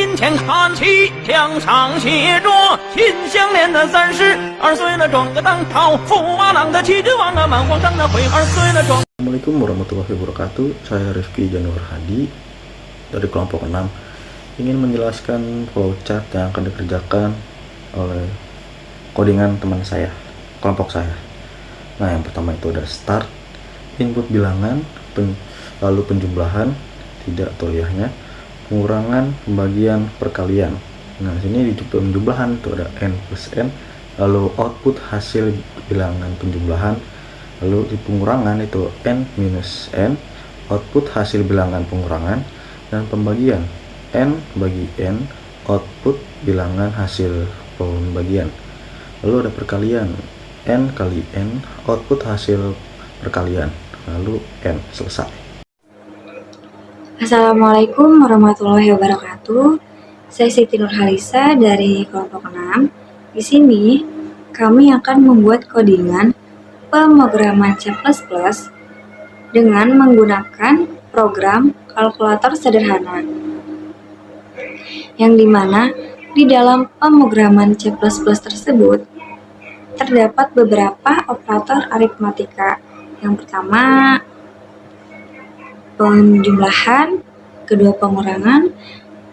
金钱看齐，墙上写着秦香莲的32岁了，装个当朝驸马郎的齐君王啊，满皇上的会2岁了装。 Assalamualaikum warahmatullahi wabarakatuh. Saya Rifki Janur Hadi dari kelompok 6 ingin menjelaskan flowchart yang akan dikerjakan oleh codingan teman saya, kelompok saya. Nah, yang pertama itu ada start, input bilangan, lalu penjumlahan, tidak toliahnya, pengurangan, pembagian, perkalian. Nah, sini di penjumlahan itu ada n plus n, lalu output hasil bilangan penjumlahan, lalu di pengurangan itu n minus n, output hasil bilangan pengurangan, dan pembagian n bagi n, output bilangan hasil pembagian. Lalu ada perkalian n kali n, output hasil perkalian, lalu n. Selesai. Assalamualaikum warahmatullahi wabarakatuh. Saya Siti Nurhalisa dari kelompok 6. Di sini kami akan membuat codingan pemrograman C++ dengan menggunakan program kalkulator sederhana, yang dimana di dalam pemrograman C++ tersebut terdapat beberapa operator aritmatika. Yang pertama penjumlahan, kedua pengurangan,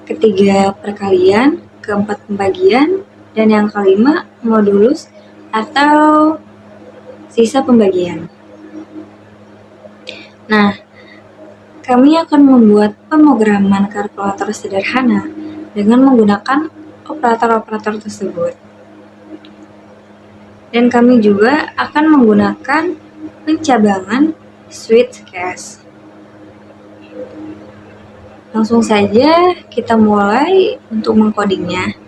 ketiga perkalian, keempat pembagian, dan yang kelima modulus atau sisa pembagian. Nah, kami akan membuat pemrograman kalkulator sederhana dengan menggunakan operator-operator tersebut. Dan kami juga akan menggunakan pencabangan switch case. Langsung saja kita mulai untuk mengkodingnya.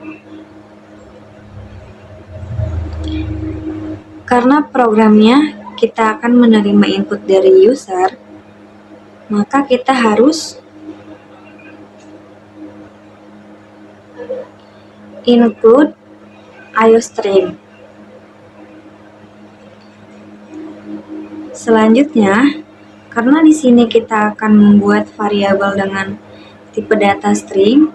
Karena programnya kita akan menerima input dari user, maka kita harus include IOStream. Selanjutnya, karena di sini kita akan membuat variabel dengan tipe data string,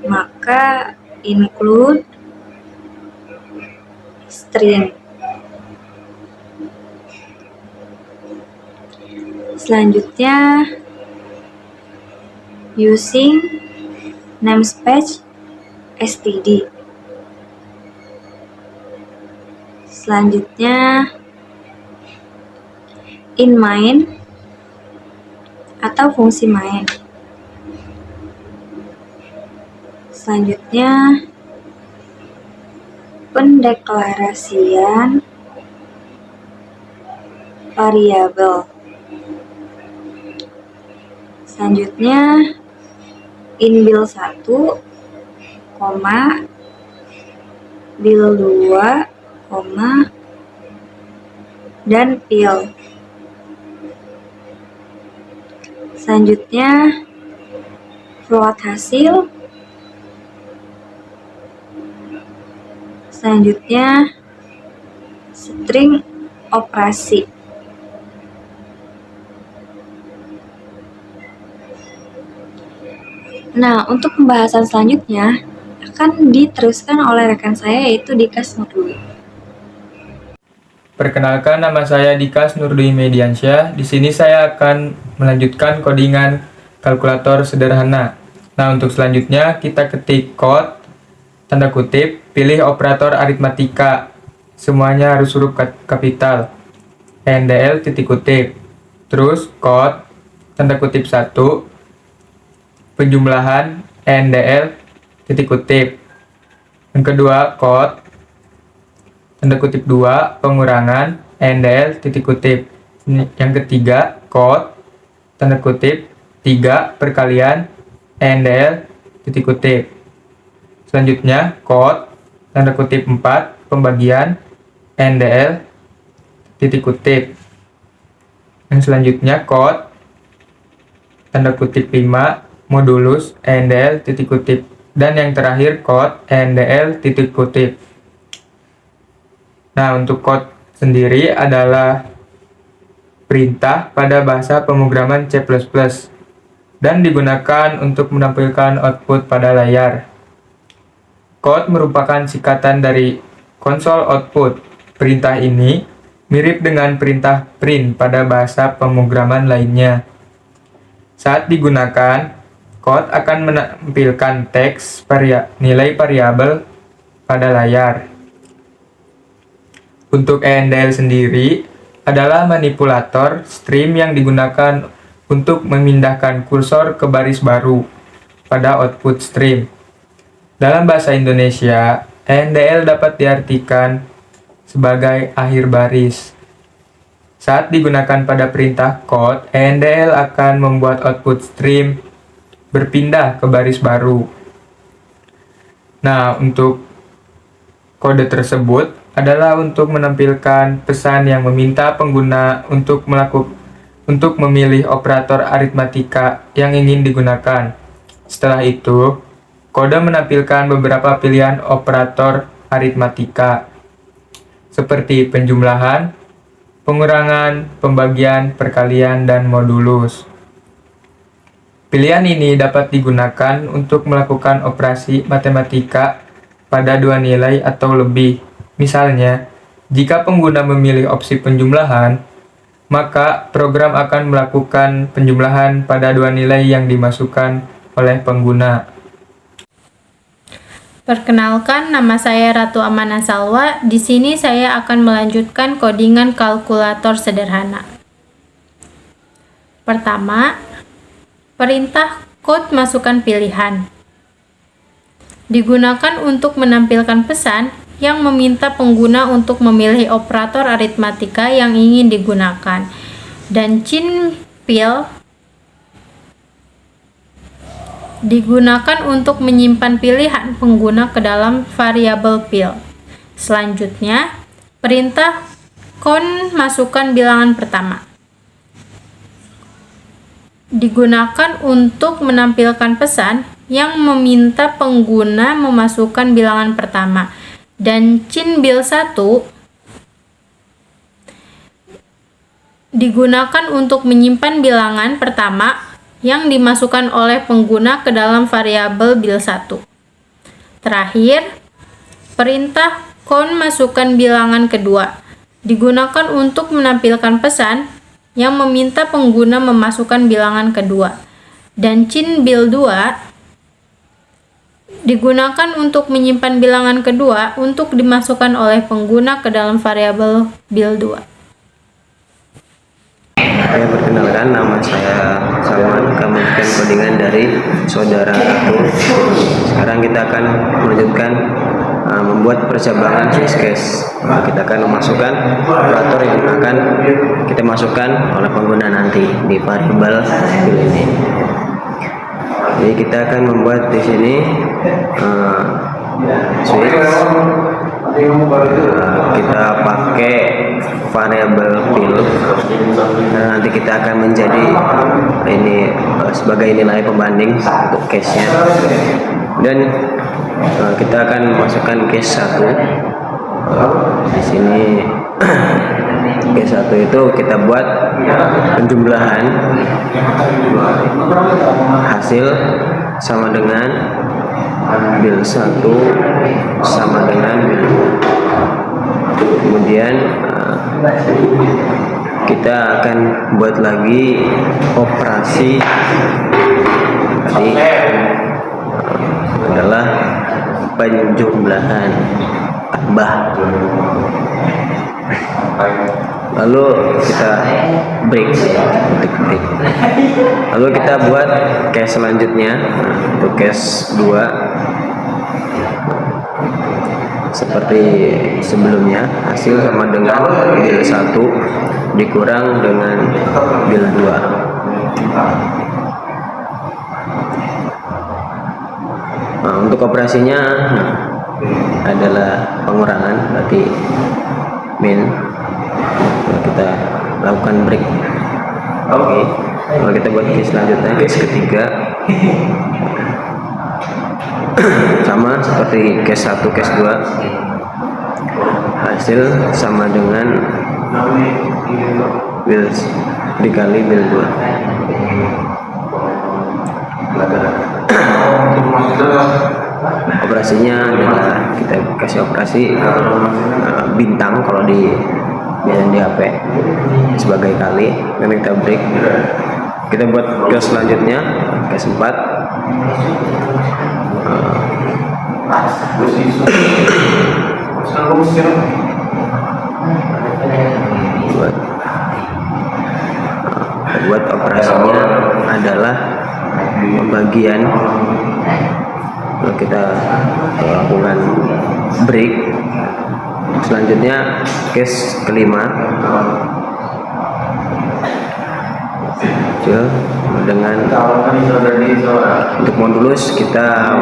maka include string. Selanjutnya, using namespace std. Selanjutnya, in main atau fungsi main. Selanjutnya, pendeklarasian variabel. Selanjutnya, in build 1, build 2, dan fill. Selanjutnya, float hasil. Selanjutnya, string operasi. Nah, untuk pembahasan selanjutnya akan diteruskan oleh rekan saya, yaitu Dikas Nurdwi. Perkenalkan, nama saya Dikas Nurdwi Mediansyah. Di sini saya akan melanjutkan codingan kalkulator sederhana. Nah, untuk selanjutnya kita ketik code, tanda kutip, pilih operator aritmatika. Semuanya harus huruf kapital. NDL titik kutip. Terus code, tanda kutip 1, penjumlahan NDL titik kutip. Yang kedua code, tanda kutip 2, pengurangan NDL titik kutip. Yang ketiga code, tanda kutip 3, perkalian NDL titik kutip. Selanjutnya code, tanda kutip 4, pembagian NDL titik kutip. Yang selanjutnya code, tanda kutip 5, modulus NDL titik kutip. Dan yang terakhir code NDL titik kutip. Nah, untuk code sendiri adalah perintah pada bahasa pemrograman C++. dan digunakan untuk menampilkan output pada layar. Code merupakan singkatan dari konsol output. Perintah ini mirip dengan perintah print pada bahasa pemrograman lainnya. Saat digunakan, code akan menampilkan teks nilai variabel pada layar. Untuk ENDL sendiri adalah manipulator stream yang digunakan untuk memindahkan kursor ke baris baru pada output stream. Dalam bahasa Indonesia, ENDL dapat diartikan sebagai akhir baris. Saat digunakan pada perintah code, ENDL akan membuat output stream berpindah ke baris baru. Nah, untuk kode tersebut adalah untuk menampilkan pesan yang meminta pengguna untuk memilih operator aritmatika yang ingin digunakan. Setelah itu, kode menampilkan beberapa pilihan operator aritmatika, seperti penjumlahan, pengurangan, pembagian, perkalian, dan modulus. Pilihan ini dapat digunakan untuk melakukan operasi matematika pada dua nilai atau lebih. Misalnya, jika pengguna memilih opsi penjumlahan, maka program akan melakukan penjumlahan pada dua nilai yang dimasukkan oleh pengguna. Perkenalkan, nama saya Ratu Amanah Salwa. Di sini saya akan melanjutkan codingan kalkulator sederhana. Pertama, perintah code masukkan pilihan. Digunakan untuk menampilkan pesan yang meminta pengguna untuk memilih operator aritmatika yang ingin digunakan. Dan pil digunakan untuk menyimpan pilihan pengguna ke dalam variabel pil. Selanjutnya, perintah con masukkan bilangan pertama. Digunakan untuk menampilkan pesan yang meminta pengguna memasukkan bilangan pertama. Dan bil1 digunakan untuk menyimpan bilangan pertama yang dimasukkan oleh pengguna ke dalam variabel bil1. Terakhir, perintah con masukkan bilangan kedua digunakan untuk menampilkan pesan yang meminta pengguna memasukkan bilangan kedua. Dan bil2 digunakan untuk menyimpan bilangan kedua untuk dimasukkan oleh pengguna ke dalam variabel bil2. Saya perkenalkan, nama saya Salman, kami melanjutkan codingan dari saudara Ratu. Sekarang kita akan melanjutkan membuat percabangan switch case. Kita akan memasukkan operator yang akan kita masukkan oleh pengguna nanti di variabel pil ini. Jadi kita akan membuat di sini switch. Kita pakai variabel pil. Nanti kita akan menjadi ini sebagai nilai pembanding untuk case-nya. Dan kita akan masukkan case 1. Di sini case 1 itu kita buat penjumlahan hasil sama dengan bil 1 sama dengan bil 2. Kemudian kita akan buat lagi operasi tadi adalah penjumlahan tambah. Lalu kita break. Lalu kita buat case selanjutnya, untuk case 2 seperti sebelumnya, hasil sama dengan bil 1 dikurang dengan bil 2. Nah, untuk operasinya adalah pengurangan, berarti min. Kita lakukan break. Oke. Kalau kita buat case selanjutnya, case ketiga sama seperti case 1, case 2, hasil sama dengan bil dikali bil 2. Operasinya adalah kita kasih operasi bintang kalau biasanya di HP sebagai kali, dan kita break. Kita buat gas selanjutnya, gas 4. Buat operasinya adalah pembagian. Lalu kita lakukan break. Selanjutnya case kelima dengan untuk modulus kita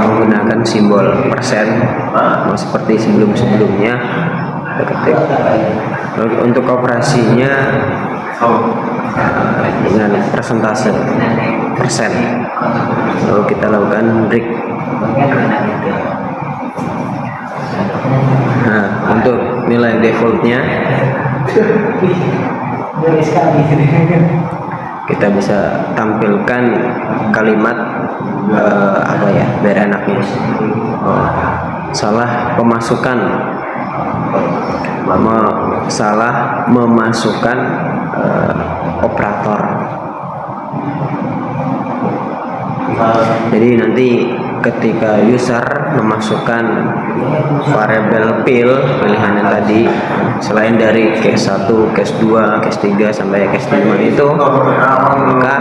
menggunakan simbol persen seperti sebelumnya. Ketik. Lalu untuk operasinya dengan persentase persen, lalu kita lakukan break. Nah, untuk nilai defaultnya kita bisa tampilkan kalimat biar enaknya. Salah pemasukan, salah memasukkan operator. Jadi nanti ketika user memasukkan variabel pilihan yang tadi, selain dari case 1, case 2, case 3 sampai case 5 itu, maka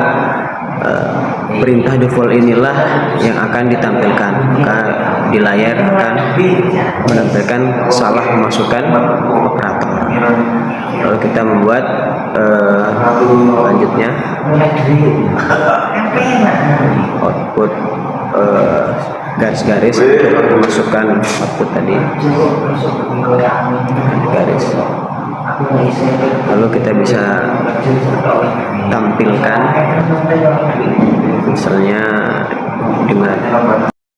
perintah default inilah yang akan ditampilkan. Maka di layar akan menampilkan salah memasukkan operator. Lalu kita membuat selanjutnya output garis-garis untuk memasukkan output tadi, garis. Lalu kita bisa tampilkan misalnya